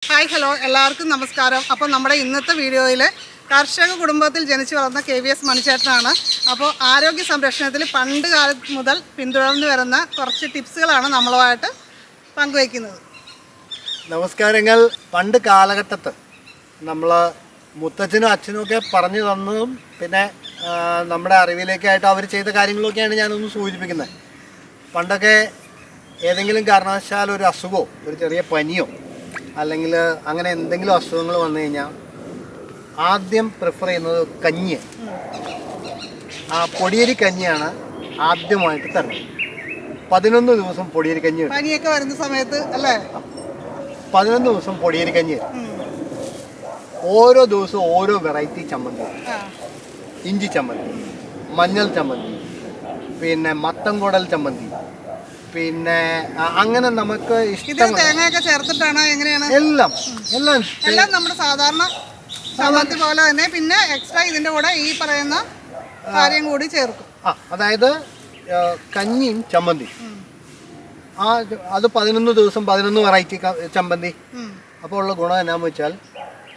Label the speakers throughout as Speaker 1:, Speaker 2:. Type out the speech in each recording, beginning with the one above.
Speaker 1: Hi hello എല്ലാവർക്കും നമസ്കാരം. അപ്പോൾ നമ്മുടെ ഇന്നത്തെ വീഡിയോയിൽ കർഷക കുടുംബത്തിൽ ജനിച്ചു വളർന്ന KVS മണിച്ചേട്ടനാണ്. അപ്പോൾ ആരോഗ്യ സംരക്ഷണത്തിൽ പണ്ട് കാലത്ത് മുതൽ പിന്തുടർന്നു വരുന്ന കുറച്ച് ടിപ്സുകളാണ് നമ്മളുമായിട്ട് പങ്കുവയ്ക്കുന്നത്.
Speaker 2: നമസ്കാരങ്ങൾ. പണ്ട് കാലഘട്ടത്ത് നമ്മൾ മുത്തച്ഛനും അച്ഛനും ഒക്കെ പറഞ്ഞു തന്നതും പിന്നെ നമ്മുടെ അറിവിലേക്കായിട്ട് അവർ ചെയ്ത കാര്യങ്ങളൊക്കെയാണ് ഞാനൊന്ന് സൂചിപ്പിക്കുന്നത്. പണ്ടൊക്കെ ഏതെങ്കിലും കാരണവശാൽ ഒരു അസുഖമോ ഒരു ചെറിയ പനിയോ അല്ലെങ്കിൽ അങ്ങനെ എന്തെങ്കിലും അസുഖങ്ങൾ വന്നു കഴിഞ്ഞാൽ ആദ്യം പ്രിഫർ ചെയ്യുന്നത് കഞ്ഞി. ആ പൊടിയരി കഞ്ഞിയാണ് ആദ്യമായിട്ട് തരുന്നത്. 11 ദിവസം പൊടിയരി കഞ്ഞി.
Speaker 1: പനിയൊക്കെ വരുന്ന സമയത്ത് അല്ലേ?
Speaker 2: 11 ദിവസം പൊടിയരി കഞ്ഞി. ഓരോ ദിവസവും ഓരോ വെറൈറ്റി ചമ്മന്തി. ഇഞ്ചി ചമ്മന്തി, മഞ്ഞൾ ചമ്മന്തി, പിന്നെ മത്തൻകുടൽ ചമ്മന്തി, പിന്നെ അങ്ങനെ നമുക്ക് ഇഷ്ടം
Speaker 1: തേങ്ങയൊക്കെ ചേർത്തിട്ടാണ് എങ്ങനെയാണ്?
Speaker 2: എല്ലാം
Speaker 1: നമ്മുടെ സാധാരണ ചമ്മന്തി പോലെ തന്നെ, പിന്നെ എക്സ്ട്രാ ഇതിന്റെ കൂടെ ഈ പറയുന്ന കാര്യം കൂടി ചേർക്കും.
Speaker 2: അതായത് കഞ്ഞിയും ചമ്മന്തി. അത് 11 ദിവസം 11 വെറൈറ്റി ചമ്മന്തി. അപ്പോൾ ഉള്ള ഗുണം എന്നാന്ന് വെച്ചാൽ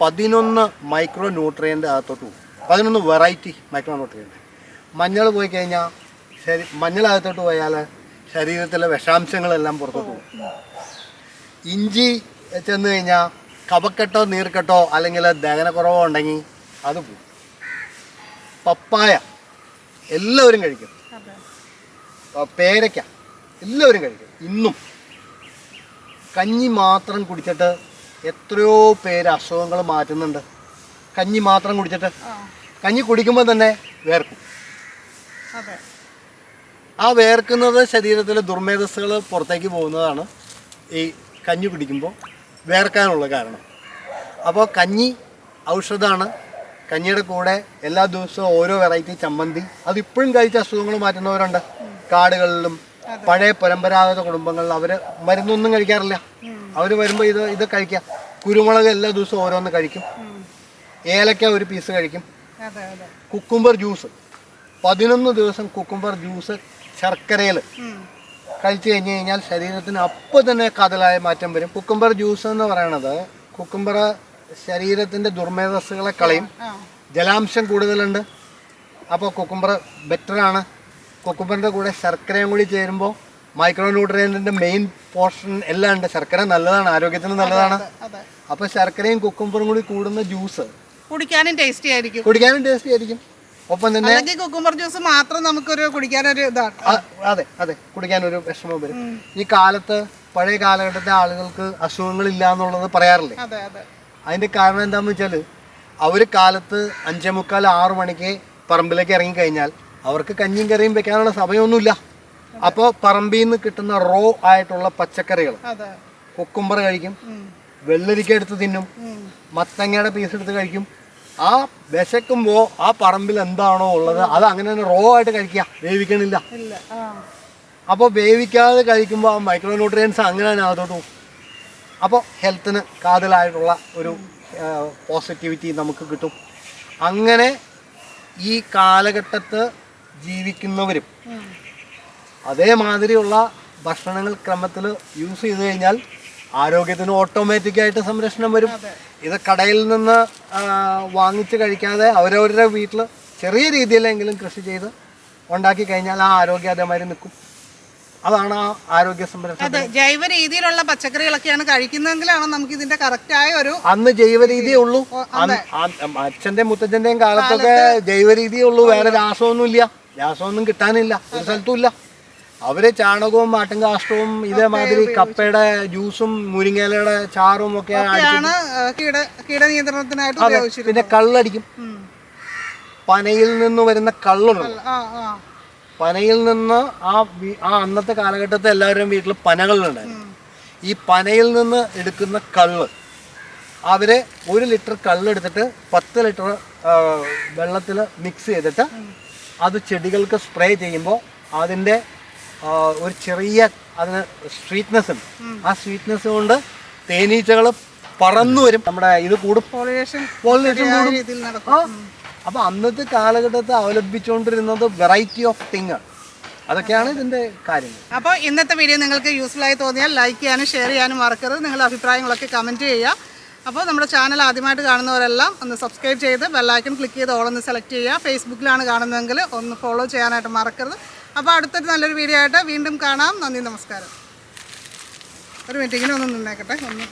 Speaker 2: 11 മൈക്രോ ന്യൂട്രിയൻ്റ് അകത്തോട്ട് പോകും. 11 വെറൈറ്റി മൈക്രോ ന്യൂട്രിയൻ്റ്. മഞ്ഞൾ പോയി കഴിഞ്ഞാൽ മഞ്ഞൾ അകത്തോട്ട് പോയാൽ ശരീരത്തിലെ വിഷാംശങ്ങളെല്ലാം പുറത്തോട്ട് പോകും. ഇഞ്ചി ചെന്ന് കഴിഞ്ഞാൽ കഫക്കെട്ടോ നീർക്കെട്ടോ അല്ലെങ്കിൽ ദഹനക്കുറവോ ഉണ്ടെങ്കിൽ അത് പോകും. പപ്പായ എല്ലാവരും കഴിക്കും. പേരയ്ക്ക എല്ലാവരും കഴിക്കും. ഇന്നും കഞ്ഞി മാത്രം കുടിച്ചിട്ട് എത്രയോ പേര് അസുഖങ്ങൾ മാറ്റുന്നുണ്ട്. കഞ്ഞി മാത്രം കുടിച്ചിട്ട്. കഞ്ഞി കുടിക്കുമ്പോൾ തന്നെ വേർക്കും. ആ വേർക്കുന്നത് ശരീരത്തിലെ ദുർമേധസ്സുകൾ പുറത്തേക്ക് പോകുന്നതാണ് ഈ കഞ്ഞി കുടിക്കുമ്പോൾ വേർക്കാനുള്ള കാരണം. അപ്പോൾ കഞ്ഞി ഔഷധമാണ്. കഞ്ഞിയുടെ കൂടെ എല്ലാ ദിവസവും ഓരോ വെറൈറ്റി ചമ്മന്തി. അതിപ്പോഴും കഴിച്ച അസുഖങ്ങൾ മാറ്റുന്നവരുണ്ട്. കാടുകളിലും പഴയ പരമ്പരാഗത കുടുംബങ്ങളിൽ അവർ മരുന്നൊന്നും കഴിക്കാറില്ല. അവർ വരുമ്പോൾ ഇത് കഴിക്കുക. കുരുമുളക് എല്ലാ ദിവസവും ഓരോന്ന് കഴിക്കും. ഏലക്ക ഒരു പീസ് കഴിക്കും. കുക്കുംബർ ജ്യൂസ് 11 ദിവസം കുക്കുംബർ ജ്യൂസ് ശർക്കരയിൽ കഴിച്ചു കഴിഞ്ഞ് കഴിഞ്ഞാൽ ശരീരത്തിന് അപ്പോൾ തന്നെ കാതലായ മാറ്റം വരും. കുക്കുംബർ ജ്യൂസ് എന്ന് പറയണത് കുക്കുംബർ ശരീരത്തിൻ്റെ ദുർമേധസ്സുകളെ കളയും. ജലാംശം കൂടുതലുണ്ട്. അപ്പോൾ കുക്കുംബർ ബെറ്ററാണ്. കുക്കുംബറിൻ്റെ കൂടെ ശർക്കരയും കൂടി ചേരുമ്പോൾ മൈക്രോ ന്യൂട്രിയൻറ്റിൻ്റെ മെയിൻ പോർഷൻ എല്ലാം ഉണ്ട്. ശർക്കര നല്ലതാണ്, ആരോഗ്യത്തിന് നല്ലതാണ്. അപ്പോൾ ശർക്കരയും കുക്കുംബറും കൂടി കൂടുന്ന ജ്യൂസ്
Speaker 1: കുടിക്കാനും ടേസ്റ്റി
Speaker 2: ആയിരിക്കും. ഒപ്പം തന്നെ
Speaker 1: കുക്കുംബർ ജ്യൂസ് മാത്രം നമുക്കൊരു കുടിക്കാനൊരു ഇതാണ്.
Speaker 2: അതെ കുടിക്കാനൊരു വിഷമം വരും. ഈ കാലത്ത് പഴയ കാലഘട്ടത്തെ ആളുകൾക്ക് അസുഖങ്ങളില്ല എന്നുള്ളത് പറയാറില്ലേ? അതിന്റെ കാരണം എന്താണെന്ന് വെച്ചാൽ അവർ കാലത്ത് 5:45 6 പറമ്പിലേക്ക് ഇറങ്ങിക്കഴിഞ്ഞാൽ അവർക്ക് കഞ്ഞിയും കറിയും വെക്കാനുള്ള സമയമൊന്നുമില്ല. അപ്പോൾ പറമ്പിൽ നിന്ന് കിട്ടുന്ന റോ ആയിട്ടുള്ള പച്ചക്കറികൾ, കുക്കുംബർ കഴിക്കും, വെള്ളരിക്ക എടുത്ത് തിന്നും, മത്തങ്ങയുടെ പീസ് എടുത്ത് കഴിക്കും. ആ വിശക്കുമ്പോൾ ആ പറമ്പിൽ എന്താണോ ഉള്ളത് അത് അങ്ങനെ തന്നെ റോ ആയിട്ട് കഴിക്കുക. വേവിക്കണില്ല. അപ്പോൾ വേവിക്കാതെ കഴിക്കുമ്പോൾ ആ മൈക്രോ ന്യൂട്രിയൻസ് അങ്ങനെ തന്നെ അകത്തോട്ട് പോകും. അപ്പോൾ ഹെൽത്തിന് കാതലായിട്ടുള്ള ഒരു പോസിറ്റിവിറ്റി നമുക്ക് കിട്ടും. അങ്ങനെ ഈ കാലഘട്ടത്ത് ജീവിക്കുന്നവരും അതേമാതിരിയുള്ള ഭക്ഷണങ്ങൾ ക്രമത്തിൽ യൂസ് ചെയ്ത് കഴിഞ്ഞാൽ ആരോഗ്യത്തിന് ഓട്ടോമാറ്റിക്കായിട്ട് സംരക്ഷണം വരും. ഇത് കടയിൽ നിന്ന് വാങ്ങിച്ച് കഴിക്കാതെ അവരവരുടെ വീട്ടിൽ ചെറിയ രീതിയിലെങ്കിലും കൃഷി ചെയ്ത് ഉണ്ടാക്കി കഴിഞ്ഞാൽ ആ ആരോഗ്യം അതേമാതിരി നിൽക്കും. അതാണ് ആ ആരോഗ്യ സംരക്ഷണം.
Speaker 1: ജൈവ രീതിയിലുള്ള പച്ചക്കറികളൊക്കെയാണ് കഴിക്കുന്നതെങ്കിലാണ് നമുക്ക് ഇതിന്റെ കറക്റ്റായ ഒരു.
Speaker 2: അന്ന് ജൈവ രീതിയേ ഉള്ളൂ. അച്ഛൻ്റെയും മുത്തച്ഛൻ്റെയും കാലത്തൊക്കെ ജൈവ രീതിയേ ഉള്ളൂ. വേറെ രാസമൊന്നും കിട്ടാനില്ല ഒരു സ്ഥലത്തും ഇല്ല. അവര് ചാണകവും ആട്ടിൻകാഷ്ടവും ഇതേമാതിരി കപ്പയുടെ ജ്യൂസും മുരിങ്ങയിലയുടെ ചാറും ഒക്കെ
Speaker 1: കീടനിയന്ത്രണത്തിനായിട്ട് ഉപയോഗിച്ചിരുന്നത്.
Speaker 2: പിന്നെ കള്ളടിക്കും. പനയിൽ നിന്ന് വരുന്ന കള്ളുണ്ട്. പനയിൽ നിന്ന് ആ അന്നത്തെ കാലഘട്ടത്തെ എല്ലാവരുടെയും വീട്ടിൽ പനകളുണ്ടായിരുന്നു. ഈ പനയിൽ നിന്ന് എടുക്കുന്ന കള്ള് അവര് 1 ലിറ്റർ കള്ളെടുത്തിട്ട് 10 ലിറ്റർ വെള്ളത്തിൽ മിക്സ് ചെയ്തിട്ട് അത് ചെടികൾക്ക് സ്പ്രേ ചെയ്യുമ്പോൾ അതിൻ്റെ ഒരു ചെറിയ അതിന് സ്വീറ്റ്നെസ് ഉണ്ട്. ആ സ്വീറ്റ്നെസ് കൊണ്ട് തേനീച്ചകൾ പറന്നു വരും. നമ്മുടെ ഇത് കൂടും, പോളിനേഷൻ കൂടും. അപ്പോൾ അന്നത്തെ കാലഘട്ടത്തെ അവലംബിച്ചുകൊണ്ടിരുന്നത് വെറൈറ്റി ഓഫ് തിങ്. അതൊക്കെയാണ് ഇതിൻ്റെ കാര്യങ്ങൾ.
Speaker 1: അപ്പോൾ ഇന്നത്തെ വീഡിയോ നിങ്ങൾക്ക് യൂസ്ഫുൾ ആയി തോന്നിയാൽ ലൈക്ക് ചെയ്യാനും ഷെയർ ചെയ്യാനും മറക്കരുത്. നിങ്ങളുടെ അഭിപ്രായങ്ങളൊക്കെ കമൻറ്റ് ചെയ്യുക. അപ്പോൾ നമ്മുടെ ചാനൽ ആദ്യമായിട്ട് കാണുന്നവരെല്ലാം ഒന്ന് സബ്സ്ക്രൈബ് ചെയ്ത് ബെല്ലൈക്കൺ ക്ലിക്ക് ചെയ്ത് ഓളൊന്ന് സെലക്ട് ചെയ്യുക. ഫേസ്ബുക്കിലാണ് കാണുന്നതെങ്കിൽ ഒന്ന് ഫോളോ ചെയ്യാനായിട്ട് മറക്കരുത്. അപ്പോൾ അടുത്തൊരു നല്ലൊരു വീഡിയോ ആയിട്ട് വീണ്ടും കാണാം. നന്ദി, നമസ്കാരം. ഒരു മിനിറ്റ് ഇങ്ങനെ ഒന്ന് നിന്നേക്കട്ടെ ഒന്ന്.